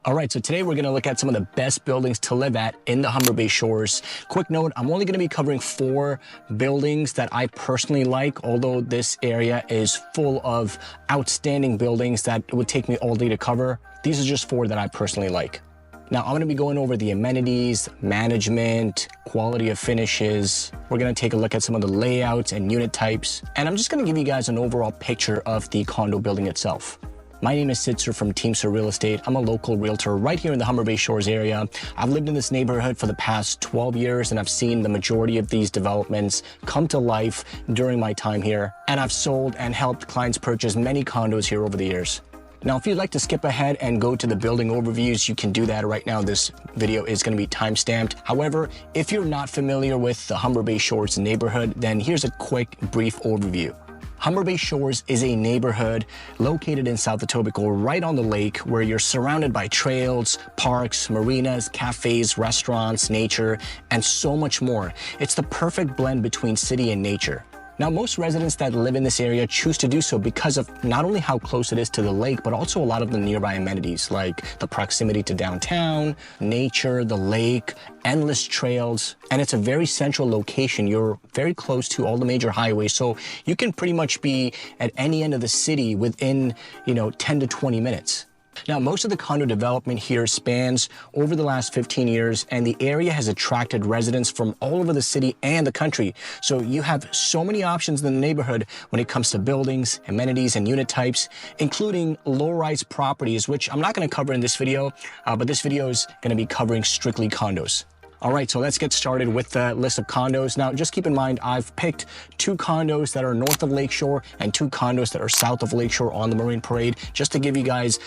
All right, so today we're gonna look at some of the best buildings to live at in the Humber Bay Shores. Quick note, I'm only gonna be covering 4 buildings that I personally like, although this area is full of outstanding buildings that it would take me all day to cover. These are just 4 that I personally like. Now, I'm gonna be going over the amenities, management, quality of finishes. We're gonna take a look at some of the layouts and unit types, and I'm just gonna give you guys an overall picture of the condo building itself. My name is Sid Sir from Team Sir Real Estate. I'm a local realtor right here in the Humber Bay Shores area. I've lived in this neighborhood for the past 12 years, and I've seen the majority of these developments come to life during my time here. And I've sold and helped clients purchase many condos here over the years. Now, if you'd like to skip ahead and go to the building overviews, you can do that right now. This video is going to be time-stamped. However, if you're not familiar with the Humber Bay Shores neighborhood, then here's a quick, brief overview. Humber Bay Shores is a neighborhood located in South Etobicoke, right on the lake, where you're surrounded by trails, parks, marinas, cafes, restaurants, nature, and so much more. It's the perfect blend between city and nature. Now, most residents that live in this area choose to do so because of not only how close it is to the lake, but also a lot of the nearby amenities like the proximity to downtown, nature, the lake, endless trails, and it's a very central location. You're very close to all the major highways, so you can pretty much be at any end of the city within, 10 to 20 minutes. Now, most of the condo development here spans over the last 15 years, and the area has attracted residents from all over the city and the country. So you have so many options in the neighborhood when it comes to buildings, amenities, and unit types, including low-rise properties, which I'm not going to cover in this video, but this video is going to be covering strictly condos. All right, so let's get started with the list of condos. Now, just keep in mind, I've picked 2 condos that are north of Lakeshore and 2 condos that are south of Lakeshore on the Marine Parade, just to give you guys,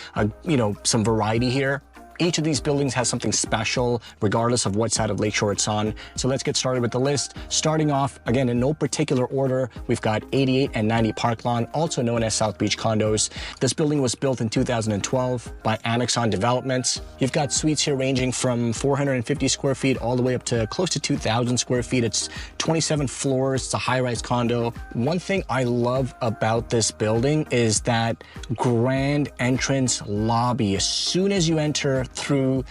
some variety here. Each of these buildings has something special, regardless of what side of Lakeshore it's on. So let's get started with the list. Starting off, again, in no particular order, we've got 88 and 90 Park Lawn, also known as South Beach Condos. This building was built in 2012 by Annexon Developments. You've got suites here ranging from 450 square feet all the way up to close to 2,000 square feet. It's 27 floors. It's a high-rise condo. One thing I love about this building is that grand entrance lobby. As soon as you enter through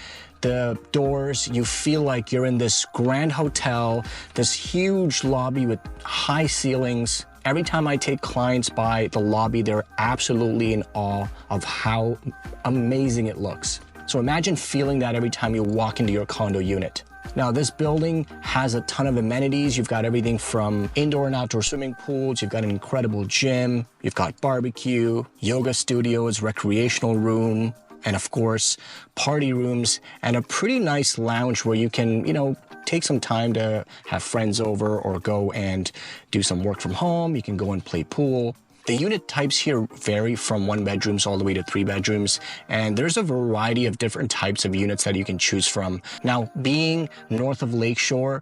the doors, you feel like you're in this grand hotel, this huge lobby with high ceilings. Every time I take clients by the lobby, they're absolutely in awe of how amazing it looks. So imagine feeling that every time you walk into your condo unit. Now, this building has a ton of amenities. You've got everything from indoor and outdoor swimming pools. You've got an incredible gym. You've got barbecue, yoga studios, recreational room, and of course, party rooms, and a pretty nice lounge where you can, take some time to have friends over or go and do some work from home. You can go and play pool. The unit types here vary from 1 bedrooms all the way to 3 bedrooms, and there's a variety of different types of units that you can choose from. Now, being north of Lakeshore,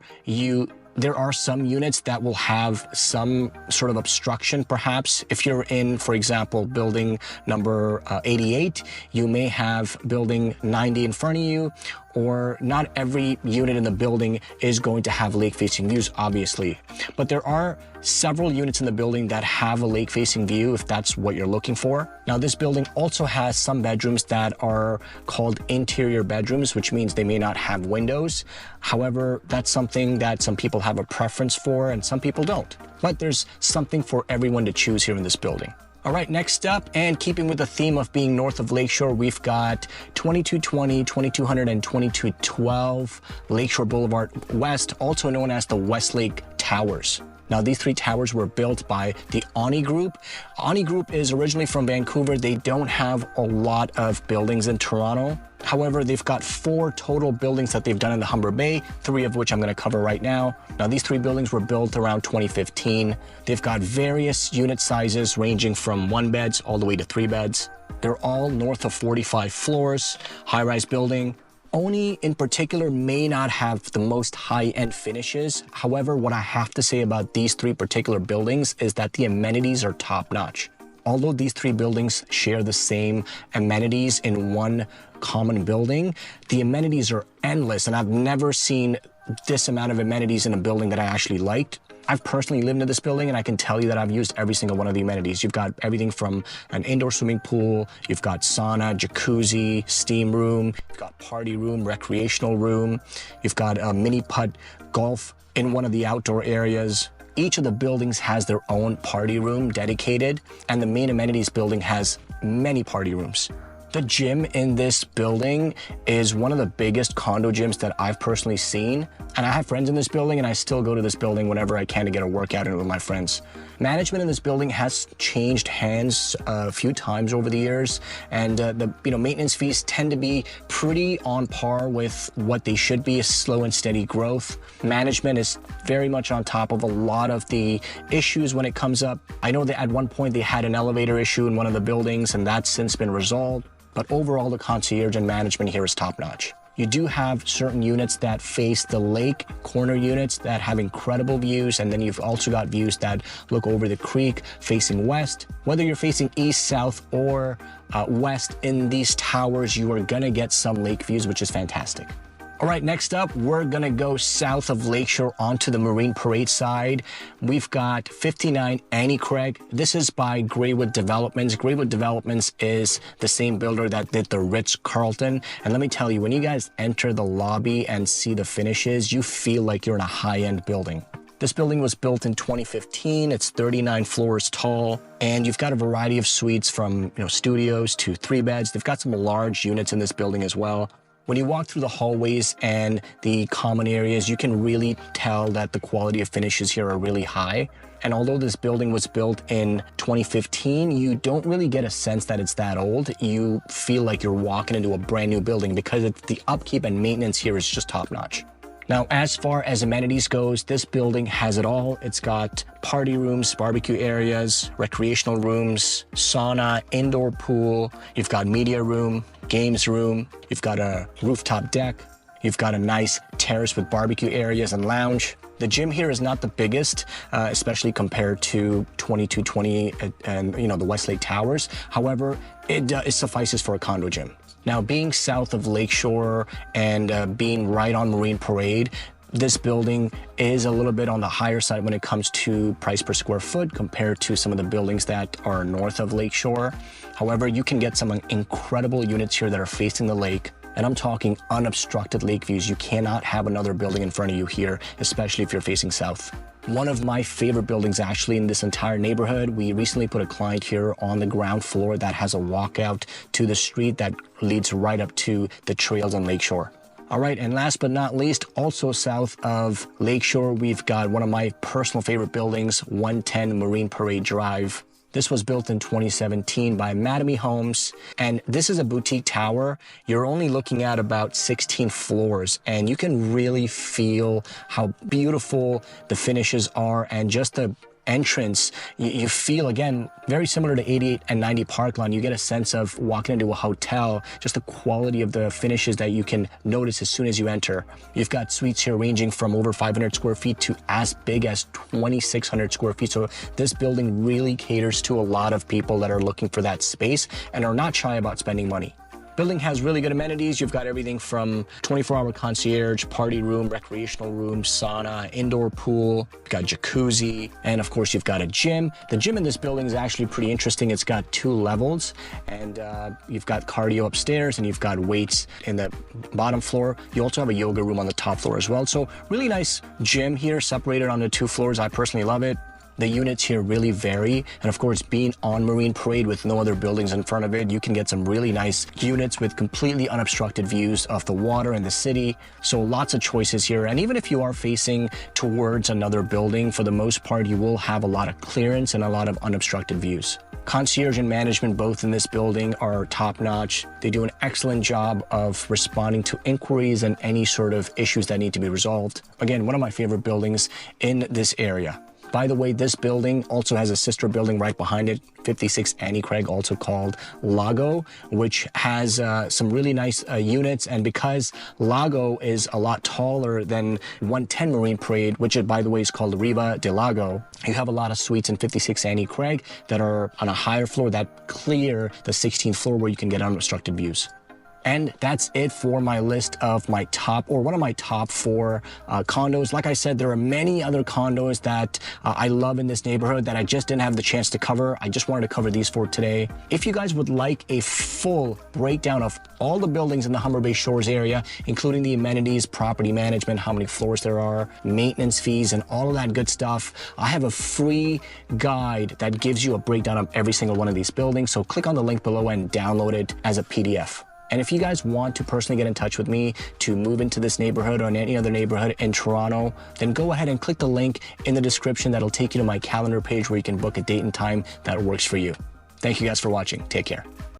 there are some units that will have some sort of obstruction, perhaps. If you're in, for example, building number 88, you may have building 90 in front of you, or not every unit in the building is going to have lake-facing views, obviously. But there are several units in the building that have a lake-facing view if that's what you're looking for. Now, this building also has some bedrooms that are called interior bedrooms, which means they may not have windows. However, that's something that some people have a preference for and some people don't. But there's something for everyone to choose here in this building. All right, next up, and keeping with the theme of being north of Lakeshore, we've got 2220, 2200, and 2212 Lakeshore Boulevard West, also known as the Westlake Towers. Now, these 3 towers were built by the Ani Group. Ani Group is originally from Vancouver. They don't have a lot of buildings in Toronto. However, they've got 4 total buildings that they've done in the Humber Bay, 3 of which I'm going to cover right now. Now, these 3 buildings were built around 2015. They've got various unit sizes ranging from 1 beds all the way to 3 beds. They're all north of 45 floors, high-rise building. Oni in particular may not have the most high-end finishes. However, what I have to say about these 3 particular buildings is that the amenities are top-notch. Although these 3 buildings share the same amenities in one common building, the amenities are endless, and I've never seen this amount of amenities in a building that I actually liked. I've personally lived in this building, and I can tell you that I've used every single one of the amenities. You've got everything from an indoor swimming pool, you've got sauna, jacuzzi, steam room, you've got party room, recreational room, you've got a mini putt golf in one of the outdoor areas. Each of the buildings has their own party room dedicated, and the main amenities building has many party rooms. The gym in this building is one of the biggest condo gyms that I've personally seen. And I have friends in this building, and I still go to this building whenever I can to get a workout in with my friends. Management in this building has changed hands a few times over the years, and the maintenance fees tend to be pretty on par with what they should be, a slow and steady growth. Management is very much on top of a lot of the issues when it comes up. I know that at one point they had an elevator issue in one of the buildings, and that's since been resolved. But overall, the concierge and management here is top-notch. You do have certain units that face the lake, corner units that have incredible views, and then you've also got views that look over the creek facing west. Whether you're facing east, south, or west in these towers, you are gonna get some lake views, which is fantastic. All right, next up, we're gonna go south of Lakeshore onto the Marine Parade side. We've got 59 Annie Craig. This is by Greywood Developments. Greywood Developments is the same builder that did the Ritz-Carlton. And let me tell you, when you guys enter the lobby and see the finishes, you feel like you're in a high-end building. This building was built in 2015. It's 39 floors tall, and you've got a variety of suites from studios to 3 beds. They've got some large units in this building as well. When you walk through the hallways and the common areas, you can really tell that the quality of finishes here are really high. And although this building was built in 2015, you don't really get a sense that it's that old. You feel like you're walking into a brand new building because the upkeep and maintenance here is just top notch. Now, as far as amenities goes, this building has it all. It's got party rooms, barbecue areas, recreational rooms, sauna, indoor pool. You've got media room, games room. You've got a rooftop deck. You've got a nice terrace with barbecue areas and lounge. The gym here is not the biggest, especially compared to 2220 and the Westlake Towers. However, it suffices for a condo gym. Now, being south of Lakeshore and being right on Marine Parade, this building is a little bit on the higher side when it comes to price per square foot compared to some of the buildings that are north of Lakeshore. However, you can get some incredible units here that are facing the lake. And I'm talking unobstructed lake views. You cannot have another building in front of you here, especially if you're facing south. One of my favorite buildings actually in this entire neighborhood. We recently put a client here on the ground floor that has a walkout to the street that leads right up to the trails on Lakeshore. All right, and last but not least, also south of Lakeshore, we've got one of my personal favorite buildings, 110 Marine Parade Drive. This was built in 2017 by Mattamy Homes, and this is a boutique tower. You're only looking at about 16 floors, and you can really feel how beautiful the finishes are, and just the entrance, you feel, again, very similar to 88 and 90 Parkland. You get a sense of walking into a hotel, just the quality of the finishes that you can notice as soon as you enter. You've got suites here ranging from over 500 square feet to as big as 2,600 square feet. So this building really caters to a lot of people that are looking for that space and are not shy about spending money. Building has really good amenities. You've got everything from 24-hour concierge, party room, recreational room, sauna, indoor pool, you've got jacuzzi, and of course you've got a gym. The gym in this building is actually pretty interesting. It's got 2 levels, and you've got cardio upstairs, and you've got weights in the bottom floor. You also have a yoga room on the top floor as well. So really nice gym here, separated onto 2 floors. I personally love it. The units here really vary, and of course, being on Marine Parade with no other buildings in front of it, you can get some really nice units with completely unobstructed views of the water and the city. So lots of choices here, and even if you are facing towards another building, for the most part, you will have a lot of clearance and a lot of unobstructed views. Concierge and management both in this building are top-notch. They do an excellent job of responding to inquiries and any sort of issues that need to be resolved. Again, one of my favorite buildings in this area. By the way, this building also has a sister building right behind it, 56 Annie Craig, also called Lago, which has some really nice units. And because Lago is a lot taller than 110 Marine Parade, which by the way is called Riva de Lago, you have a lot of suites in 56 Annie Craig that are on a higher floor that clear the 16th floor where you can get unobstructed views. And that's it for my list of my top, or one of my top 4 condos. Like I said, there are many other condos that I love in this neighborhood that I just didn't have the chance to cover. I just wanted to cover these 4 today. If you guys would like a full breakdown of all the buildings in the Humber Bay Shores area, including the amenities, property management, how many floors there are, maintenance fees, and all of that good stuff, I have a free guide that gives you a breakdown of every single one of these buildings. So click on the link below and download it as a PDF. And if you guys want to personally get in touch with me to move into this neighborhood or in any other neighborhood in Toronto, then go ahead and click the link in the description. That'll take you to my calendar page where you can book a date and time that works for you. Thank you guys for watching. Take care.